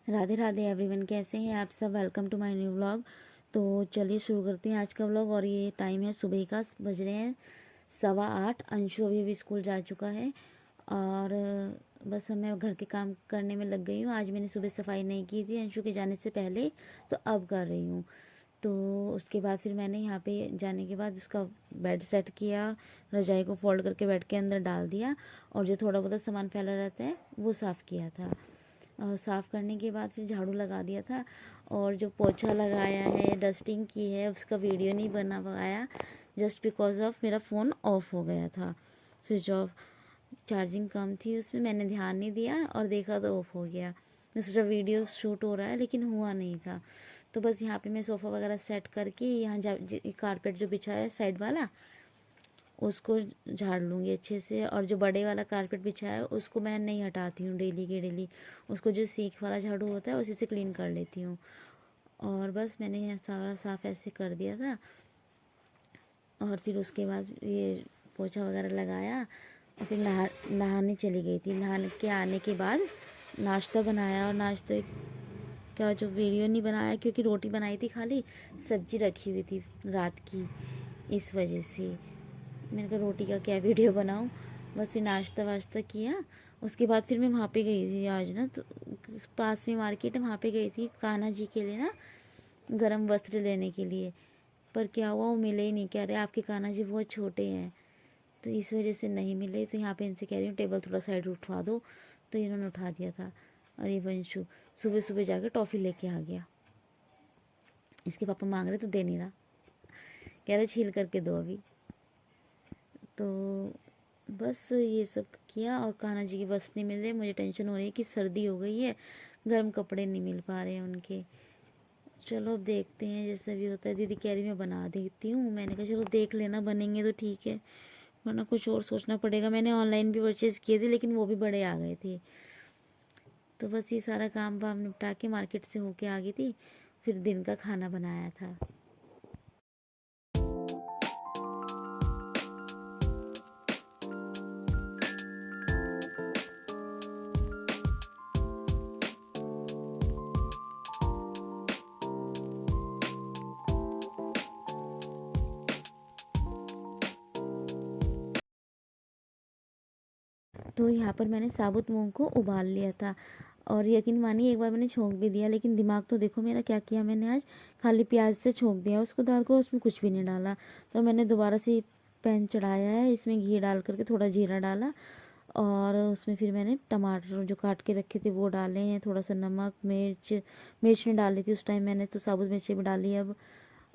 Radhe Radhe everyone, कैसे हैं आप सब। Welcome to my new vlog. तो चलिए शुरू करते हैं आज का व्लॉग। और ये टाइम है सुबह का, बज रहे हैं 8:15। अंशु अभी अभी स्कूल जा चुका है और बस मैं घर के काम करने में लग गई हूँ। आज मैंने सुबह सफाई नहीं की थी अंशु के जाने से पहले, तो अब कर रही हूँ। तो उसके बाद फिर मैंने यहाँ पे जाने के बाद उसका बेड सेट किया, रजाई को फोल्ड करके बेड के अंदर डाल दिया और जो थोड़ा बहुत सामान फैला रहता है वो साफ़ किया था। साफ़ करने के बाद फिर झाड़ू लगा दिया था और जो पोछा लगाया है, डस्टिंग की है, उसका वीडियो नहीं बना पाया जस्ट बिकॉज ऑफ मेरा फ़ोन ऑफ हो गया था, स्विच ऑफ। चार्जिंग कम थी उसमें, मैंने ध्यान नहीं दिया और देखा तो ऑफ हो गया। मैं सोचा वीडियो शूट हो रहा है लेकिन हुआ नहीं था। तो बस यहाँ पे मैं सोफ़ा वगैरह सेट करके यहाँ कारपेट जो बिछा है साइड वाला उसको झाड़ लूँगी अच्छे से। और जो बड़े वाला कारपेट बिछाया है उसको मैं नहीं हटाती हूँ डेली के डेली, उसको जो सीख वाला झाड़ू होता है उसी से क्लीन कर लेती हूँ। और बस मैंने यहाँ सारा साफ़ ऐसे कर दिया था। और फिर उसके बाद ये पोछा वगैरह लगाया और फिर नहाने चली गई थी। नहा के आने के बाद नाश्ता बनाया और नाश्ते का जो वीडियो नहीं बनाया क्योंकि रोटी बनाई थी खाली, सब्जी रखी हुई थी रात की, इस वजह से मैंने कहा रोटी का क्या वीडियो बनाऊं। बस फिर नाश्ता वाश्ता किया। उसके बाद फिर मैं वहाँ पे गई थी आज ना, तो पास में मार्केट है, वहाँ पे गई थी कान्हा जी के लिए ना गरम वस्त्र लेने के लिए। पर क्या हुआ, वो मिले ही नहीं। कह रहे आपके कान्हा जी बहुत छोटे हैं, तो इस वजह से नहीं मिले। तो यहाँ पे इनसे कह रही हूँ टेबल थोड़ा साइड उठवा दो, तो इन्होंने उठा दिया था। और ये वंशु सुबह सुबह जाकर टॉफ़ी लेके आ गया। इसके पापा मांग रहे तो दे नहीं रहा, कह रहे छील करके दो अभी। तो बस ये सब किया और कान्हा जी के बस नहीं मिल रहे। मुझे टेंशन हो रही है कि सर्दी हो गई है, गर्म कपड़े नहीं मिल पा रहे हैं उनके। चलो अब देखते हैं जैसा भी होता है। दीदी कह रही मैं बना देती हूँ, मैंने कहा चलो देख लेना, बनेंगे तो ठीक है वरना कुछ और सोचना पड़ेगा। मैंने ऑनलाइन भी परचेज़ किए थे लेकिन वो भी बड़े आ गए थे। तो बस ये सारा काम वाम निपटा के मार्केट से होके आ गई थी, फिर दिन का खाना बनाया था। तो यहाँ पर मैंने साबुत मूंग को उबाल लिया था और यकीन मानिए एक बार मैंने छोंक भी दिया, लेकिन दिमाग तो देखो मेरा क्या किया मैंने आज, खाली प्याज से छोंक दिया उसको दाल को, उसमें कुछ भी नहीं डाला। तो मैंने दोबारा से पैन चढ़ाया है, इसमें घी डाल करके थोड़ा जीरा डाला और उसमें फिर मैंने टमाटर जो काट के रखे थे वो डाले हैं, थोड़ा सा नमक, मिर्च मिर्च नहीं डाली थी उस टाइम मैंने, तो साबुत मिर्ची भी डाली अब।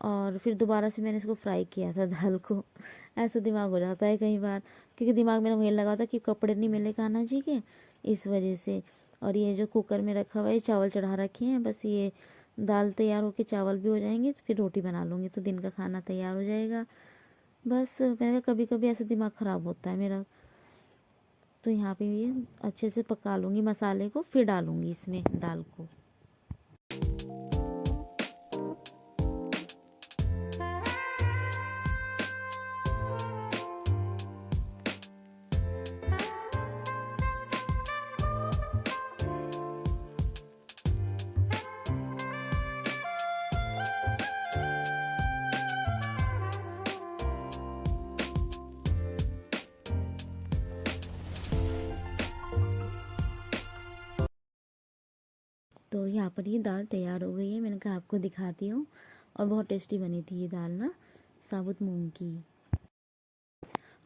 और फिर दोबारा से मैंने इसको फ्राई किया था दाल को। ऐसा दिमाग हो जाता है कई बार, क्योंकि दिमाग मेरा वही लगा था कि कपड़े नहीं मिले कान्हा जी के, इस वजह से। और ये जो कुकर में रखा हुआ है चावल चढ़ा रखे हैं, बस ये दाल तैयार होके चावल भी हो जाएंगे फिर रोटी बना लूँगी तो दिन का खाना तैयार हो जाएगा। बस मैंने कभी कभी ऐसे दिमाग ख़राब होता है मेरा। तो यहाँ पे ये अच्छे से पका लूँगी मसाले को, फिर डालूँगी इसमें दाल को। तो यहाँ पर ये दाल तैयार हो गई है, मैंने कहा आपको दिखाती हूँ। और बहुत टेस्टी बनी थी ये दाल ना, साबुत मूंग की।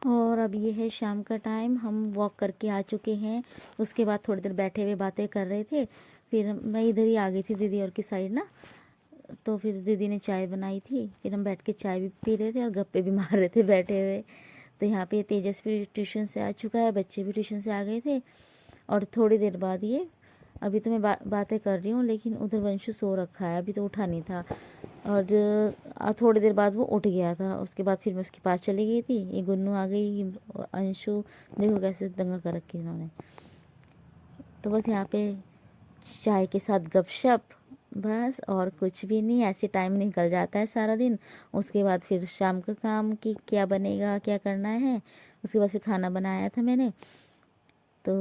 और अब ये है शाम का टाइम, हम वॉक करके आ चुके हैं। उसके बाद थोड़ी देर बैठे हुए बातें कर रहे थे, फिर मैं इधर ही आ गई थी दीदी और की साइड ना। तो फिर दीदी ने चाय बनाई थी, फिर हम बैठ के चाय भी पी रहे थे और गप्पे भी मार रहे थे बैठे हुए। तो यहाँ पे तेजस भी ट्यूशन से आ चुका है, बच्चे भी ट्यूशन से आ गए थे। और थोड़ी देर बाद ये, अभी तो मैं बातें कर रही हूँ लेकिन उधर वंशु सो रखा है, अभी तो उठा नहीं था। और थोड़ी देर बाद वो उठ गया था, उसके बाद फिर मैं उसके पास चली गई थी। ये गुन्नू आ गई, अंशु देखो कैसे दंगा कर रखी इन्होंने। तो बस यहाँ पे चाय के साथ गपशप, बस और कुछ भी नहीं। ऐसे टाइम निकल जाता है सारा दिन। उसके बाद फिर शाम का काम कि क्या बनेगा क्या करना है। उसके बाद फिर खाना बनाया था मैंने, तो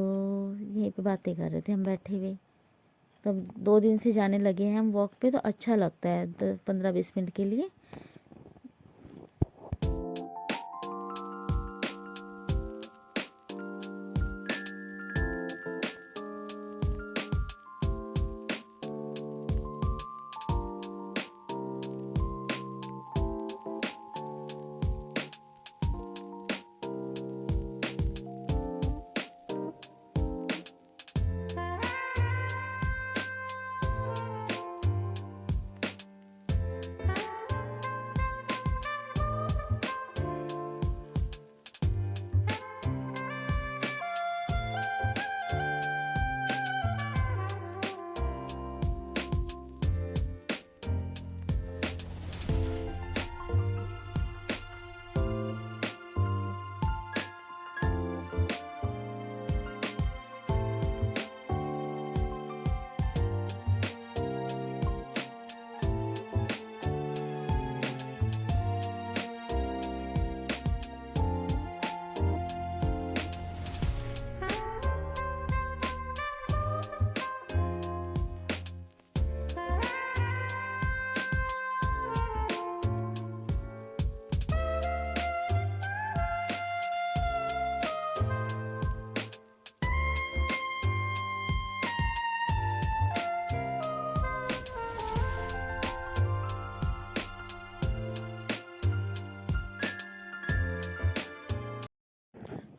यहीं पे बातें कर रहे थे हम बैठे हुए। तब 2 दिन से जाने लगे हैं हम वॉक पे, तो अच्छा लगता है 15-20 मिनट के लिए।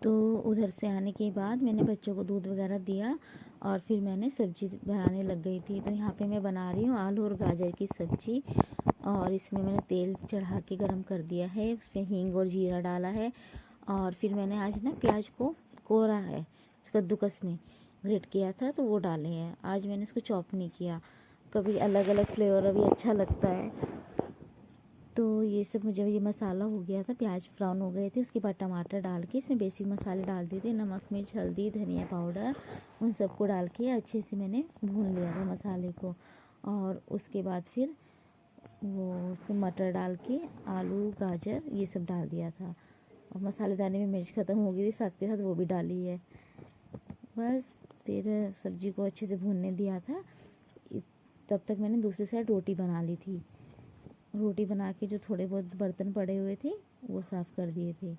तो उधर से आने के बाद मैंने बच्चों को दूध वगैरह दिया और फिर मैंने सब्जी बनाने लग गई थी। तो यहाँ पे मैं बना रही हूँ आलू और गाजर की सब्जी, और इसमें मैंने तेल चढ़ा के गरम कर दिया है, उसमें हींग और जीरा डाला है, और फिर मैंने आज ना प्याज को कोरा है, कद्दूकस में ग्रेट किया था तो वो डाले हैं। आज मैंने इसको चॉप नहीं किया, कभी अलग अलग फ्लेवर अभी अच्छा लगता है। तो ये सब मुझे, ये मसाला हो गया था, प्याज ब्राउन हो गए थे, उसके बाद टमाटर डाल के इसमें बेसिक मसाले डाल दिए थे, नमक मिर्च हल्दी धनिया पाउडर, उन सबको डाल के अच्छे से मैंने भून लिया था मसाले को। और उसके बाद फिर वो उसमें मटर डाल के आलू गाजर ये सब डाल दिया था, और मसाले डालने में मिर्च ख़त्म हो गई थी, साथ के साथ वो भी डाली है। बस फिर सब्जी को अच्छे से भूनने दिया था। तब तक मैंने दूसरी साइड रोटी बना ली थी। रोटी बना के जो थोड़े बहुत बर्तन पड़े हुए थे वो साफ़ कर दिए थे।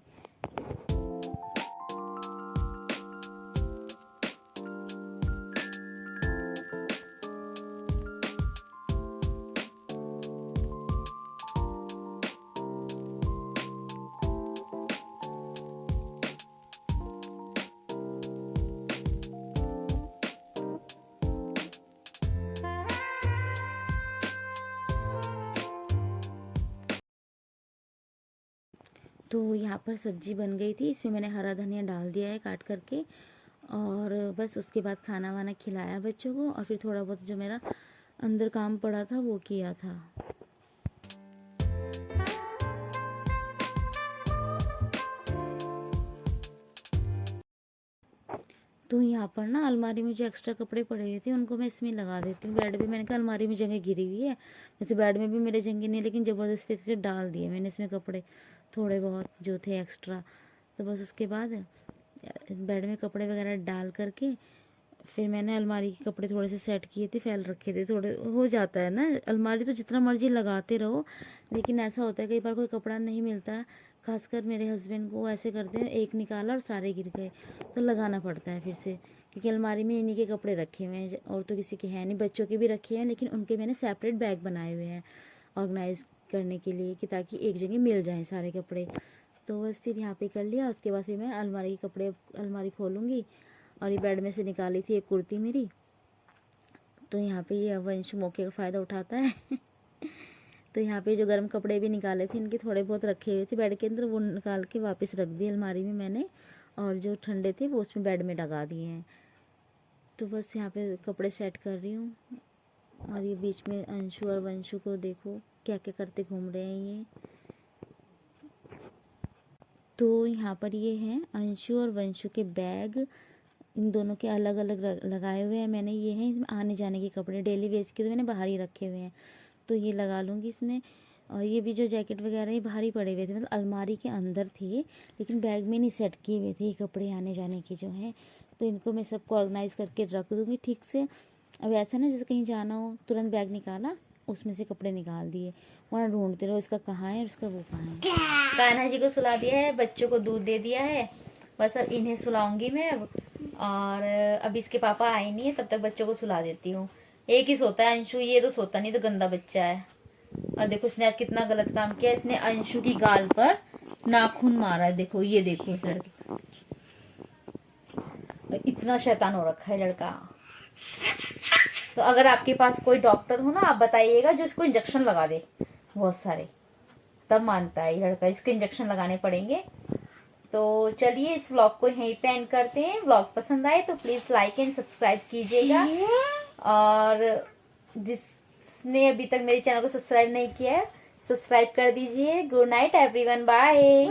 तो यहाँ पर सब्जी बन गई थी, इसमें मैंने हरा धनिया डाल दिया है काट करके, और बस उसके बाद खाना वाना खिलाया बच्चों को, और फिर थोड़ा बहुत जो मेरा अंदर काम पड़ा था वो किया था। तो यहाँ पर ना अलमारी में जो एक्स्ट्रा कपड़े पड़े हुए थे उनको मैं इसमें लगा देती हूँ। बेड पे मैंने कहा अलमारी में जगह गिरी हुई है, वैसे बेड में भी मेरे जगह नहीं, लेकिन ज़बरदस्ती करके डाल दिए मैंने इसमें कपड़े थोड़े बहुत जो थे एक्स्ट्रा। तो बस उसके बाद बेड में कपड़े वगैरह डाल करके फिर मैंने अलमारी के कपड़े थोड़े से सेट किए थे, फैल रखे थे, थोड़े हो जाता है ना, अलमारी तो जितना मर्जी लगाते रहो, लेकिन ऐसा होता है कई बार कोई कपड़ा नहीं मिलता। खासकर मेरे हस्बैंड को ऐसे करते हैं, एक निकाला और सारे गिर गए, तो लगाना पड़ता है फिर से, क्योंकि अलमारी में इन्हीं के कपड़े रखे हुए हैं और तो किसी के हैं नहीं। बच्चों के भी रखे हैं, लेकिन उनके मैंने सेपरेट बैग बनाए हुए हैं ऑर्गेनाइज करने के लिए, कि ताकि एक जगह मिल जाएँ सारे कपड़े। तो बस फिर यहाँ पे कर लिया, उसके बाद फिर मैं अलमारी के कपड़े, अलमारी खोलूँगी। और ये बेड में से निकाली थी एक कुर्ती मेरी, तो यहाँ पे ये वंश मौके का फ़ायदा उठाता है तो यहाँ पे जो गर्म कपड़े भी निकाले थे इनके थोड़े बहुत रखे हुए थे बेड के अंदर, वो निकाल के वापस रख दिए अलमारी में मैंने, और जो ठंडे थे वो उसमें बेड में लगा दिए हैं। तो बस यहाँ पे कपड़े सेट कर रही हूँ। और ये बीच में अंशु और वंशु को देखो क्या क्या करते घूम रहे हैं ये। तो यहाँ पर ये हैं अंशु और वंशु के बैग, इन दोनों के अलग अलग लगाए हुए हैं मैंने। ये हैं इसमें आने जाने के कपड़े, डेली वेज के तो मैंने बाहर ही रखे हुए हैं, तो ये लगा लूँगी इसमें। और ये भी जो जैकेट वगैरह ये बाहर ही पड़े हुए थे, मतलब अलमारी के अंदर थे, लेकिन बैग में नहीं सेट किए हुए थे ये कपड़े आने जाने के जो हैं। तो इनको मैं सबको ऑर्गेनाइज़ करके रख दूँगी ठीक से, अब ऐसा ना जैसे कहीं जाना हो, तुरंत बैग निकाला, उसमें से कपड़े निकाल दिए, वरना ढूंढते रहो इसका कहाँ है और इसका वो कहाँ है। कान्हा जी को सुला दिया है, बच्चों को दूध दे दिया है, बस अब इन्हें सुलाऊंगी मैं अब। और अब इसके पापा आए नहीं है, तब तक बच्चों को सुला देती हूँ। एक ही सोता है अंशु, ये तो सोता नहीं, तो गंदा बच्चा है। और देखो इसने आज कितना गलत काम किया, इसने अंशु की गाल पर नाखून मारा है। देखो ये देखो इस लड़के का, इतना शैतान हो रखा है लड़का। तो अगर आपके पास कोई डॉक्टर हो ना, आप बताइएगा जो इसको इंजेक्शन लगा दे बहुत सारे, तब मानता है ये लड़का, इसके इंजेक्शन लगाने पड़ेंगे। तो चलिए इस व्लॉग को यहीं पे एंड करते हैं। व्लॉग पसंद आए तो प्लीज लाइक एंड सब्सक्राइब कीजिएगा, और जिसने अभी तक मेरे चैनल को सब्सक्राइब नहीं किया है, सब्सक्राइब कर दीजिए। Good night everyone, bye.